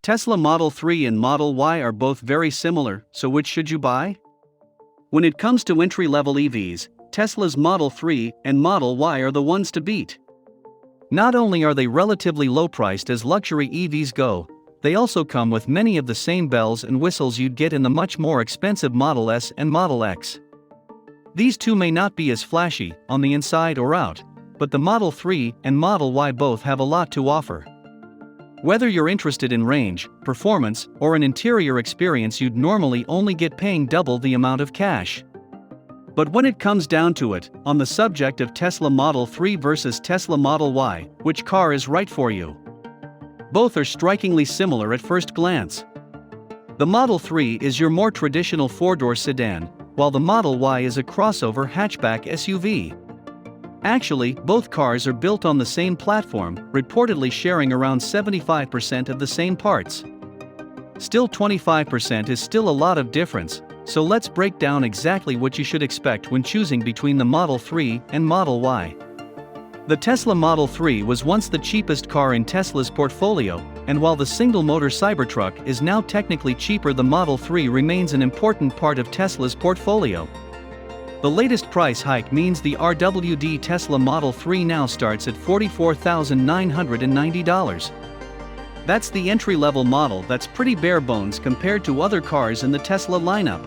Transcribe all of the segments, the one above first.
Tesla Model 3 and Model Y are both very similar, so which should you buy? When it comes to entry-level EVs, Tesla's Model 3 and Model Y are the ones to beat. Not only are they relatively low-priced as luxury EVs go, they also come with many of the same bells and whistles you'd get in the much more expensive Model S and Model X. These two may not be as flashy on the inside or out, but the Model 3 and Model Y both have a lot to offer. Whether you're interested in range, performance, or an interior experience you'd normally only get paying double the amount of cash. But when it comes down to it, on the subject of Tesla Model 3 versus Tesla Model Y, which car is right for you? Both are strikingly similar at first glance. The Model 3 is your more traditional four-door sedan, while the Model Y is a crossover hatchback SUV. Actually, both cars are built on the same platform, reportedly sharing around 75% of the same parts. Still, 25% is still a lot of difference, so let's break down exactly what you should expect when choosing between the Model 3 and Model Y. The Tesla Model 3 was once the cheapest car in Tesla's portfolio, and while the single-motor Cybertruck is now technically cheaper, the Model 3 remains an important part of Tesla's portfolio. The latest price hike means the RWD Tesla Model 3 now starts at $44,990. That's the entry-level model that's pretty bare bones compared to other cars in the Tesla lineup.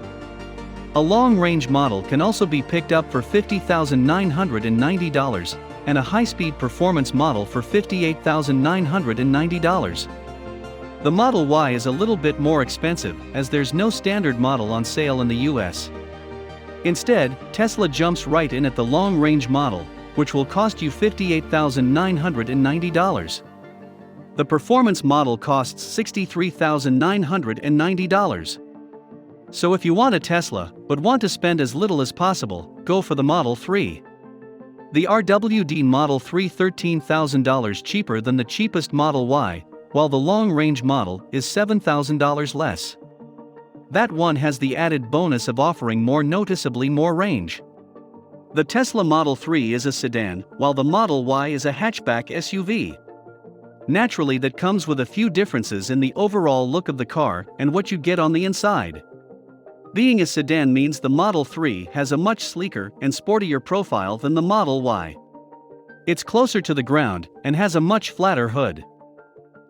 A long-range model can also be picked up for $50,990, and a high-speed performance model for $58,990. The Model Y is a little bit more expensive, as there's no standard model on sale in the US. Instead, Tesla jumps right in at the long-range model, which will cost you $58,990. The performance model costs $63,990. So if you want a Tesla, but want to spend as little as possible, go for the Model 3. The RWD Model 3 $13,000 cheaper than the cheapest Model Y, while the long-range model is $7,000 less. That one has the added bonus of offering noticeably more range. The Tesla Model 3 is a sedan, while the Model Y is a hatchback SUV. Naturally, that comes with a few differences in the overall look of the car and what you get on the inside. Being a sedan means the Model 3 has a much sleeker and sportier profile than the Model Y. It's closer to the ground and has a much flatter hood.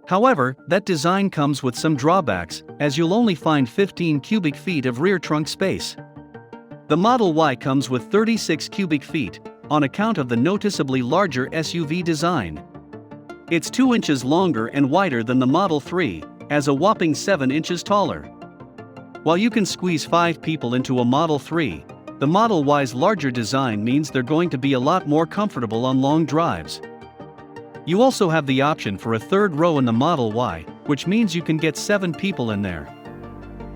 However, that design comes with some drawbacks, as you'll only find 15 cubic feet of rear trunk space. The Model Y comes with 36 cubic feet, on account of the noticeably larger SUV design. It's 2 inches longer and wider than the Model 3, as a whopping 7 inches taller. While you can squeeze 5 people into a Model 3, the Model Y's larger design means they're going to be a lot more comfortable on long drives. You also have the option for a third row in the Model Y, which means you can get 7 people in there.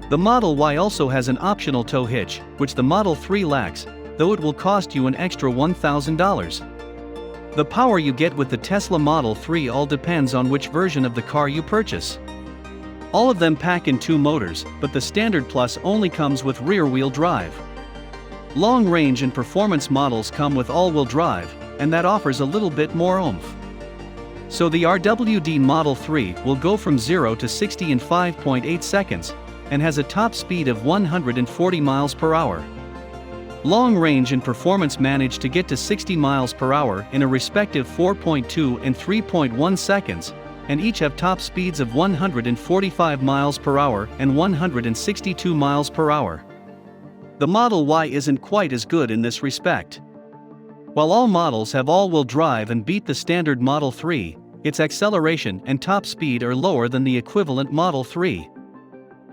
The Model Y also has an optional tow hitch, which the Model 3 lacks, though it will cost you an extra $1,000. The power you get with the Tesla Model 3 all depends on which version of the car you purchase. All of them pack in 2 motors, but the Standard Plus only comes with rear-wheel drive. Long-range and performance models come with all-wheel drive, and that offers a little bit more oomph. So the RWD Model 3 will go from 0 to 60 in 5.8 seconds, and has a top speed of 140 miles per hour. Long range and performance manage to get to 60 miles per hour in a respective 4.2 and 3.1 seconds, and each have top speeds of 145 miles per hour and 162 miles per hour. The Model Y isn't quite as good in this respect. While all models have all-wheel drive and beat the standard Model 3, its acceleration and top speed are lower than the equivalent Model 3.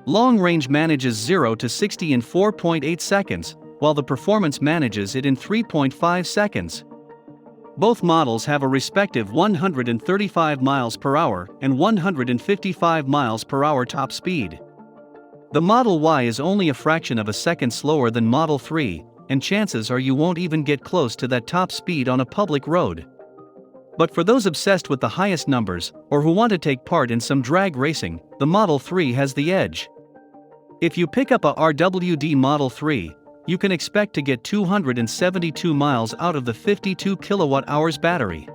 Long range manages 0 to 60 in 4.8 seconds, while the performance manages it in 3.5 seconds. Both models have a respective 135 miles per hour and 155 miles per hour top speed. The Model Y is only a fraction of a second slower than Model 3, and chances are you won't even get close to that top speed on a public road. But for those obsessed with the highest numbers, or who want to take part in some drag racing, the Model 3 has the edge. If you pick up a RWD Model 3, you can expect to get 272 miles out of the 52 kilowatt-hours battery.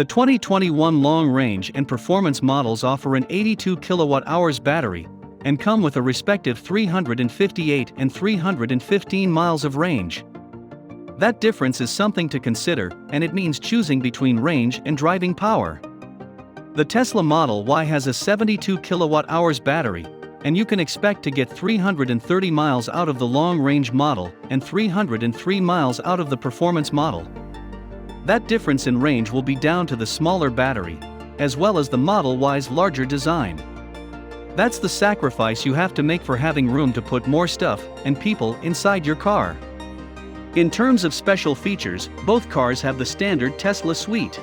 The 2021 long-range and performance models offer an 82 kWh battery and come with a respective 358 and 315 miles of range. That difference is something to consider, and it means choosing between range and driving power. The Tesla Model Y has a 72 kWh battery, and you can expect to get 330 miles out of the long-range model and 303 miles out of the performance model. That difference in range will be down to the smaller battery, as well as the Model Y's larger design. That's the sacrifice you have to make for having room to put more stuff and people inside your car. In terms of special features, both cars have the standard Tesla suite.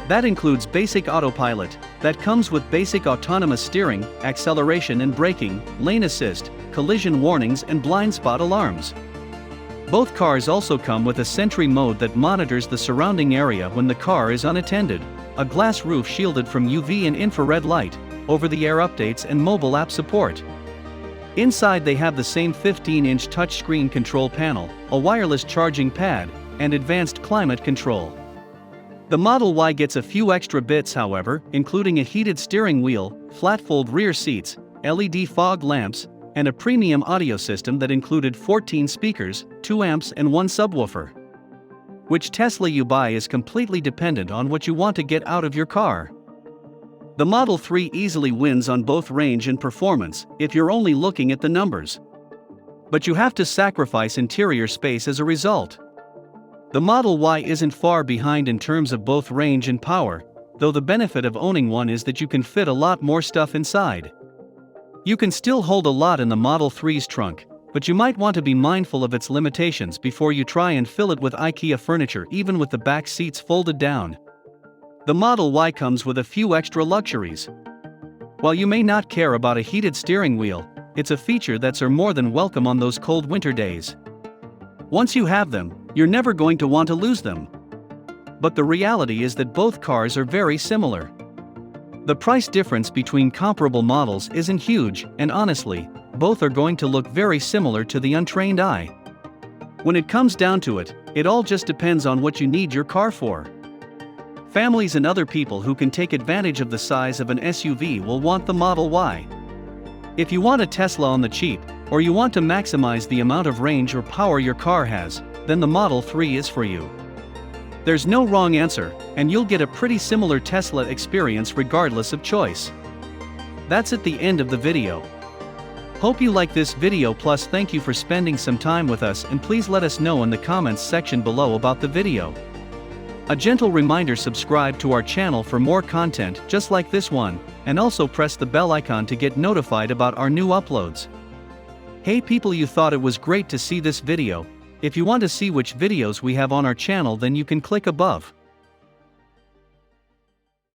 That includes basic autopilot, that comes with basic autonomous steering, acceleration and braking, lane assist, collision warnings and blind spot alarms. Both cars also come with a Sentry mode that monitors the surrounding area when the car is unattended, a glass roof shielded from UV and infrared light, over-the-air updates and mobile app support. Inside they have the same 15-inch touchscreen control panel, a wireless charging pad, and advanced climate control. The Model Y gets a few extra bits however, including a heated steering wheel, flat-fold rear seats, LED fog lamps, and a premium audio system that included 14 speakers, 2 amps and 1 subwoofer. Which Tesla you buy is completely dependent on what you want to get out of your car. The Model 3 easily wins on both range and performance if you're only looking at the numbers. But you have to sacrifice interior space as a result. The Model Y isn't far behind in terms of both range and power, though the benefit of owning one is that you can fit a lot more stuff inside. You can still hold a lot in the Model 3's trunk, but you might want to be mindful of its limitations before you try and fill it with IKEA furniture even with the back seats folded down. The Model Y comes with a few extra luxuries. While you may not care about a heated steering wheel, it's a feature that's more than welcome on those cold winter days. Once you have them, you're never going to want to lose them. But the reality is that both cars are very similar. The price difference between comparable models isn't huge, and honestly, both are going to look very similar to the untrained eye. When it comes down to it, it all just depends on what you need your car for. Families and other people who can take advantage of the size of an SUV will want the Model Y. If you want a Tesla on the cheap, or you want to maximize the amount of range or power your car has, then the Model 3 is for you. There's no wrong answer, and you'll get a pretty similar Tesla experience regardless of choice. That's at the end of the video. Hope you like this video, plus thank you for spending some time with us, and please let us know in the comments section below about the video. A gentle reminder: subscribe to our channel for more content just like this one, and also press the bell icon to get notified about our new uploads. Hey people, you thought it was great to see this video. If you want to see which videos we have on our channel, then you can click above.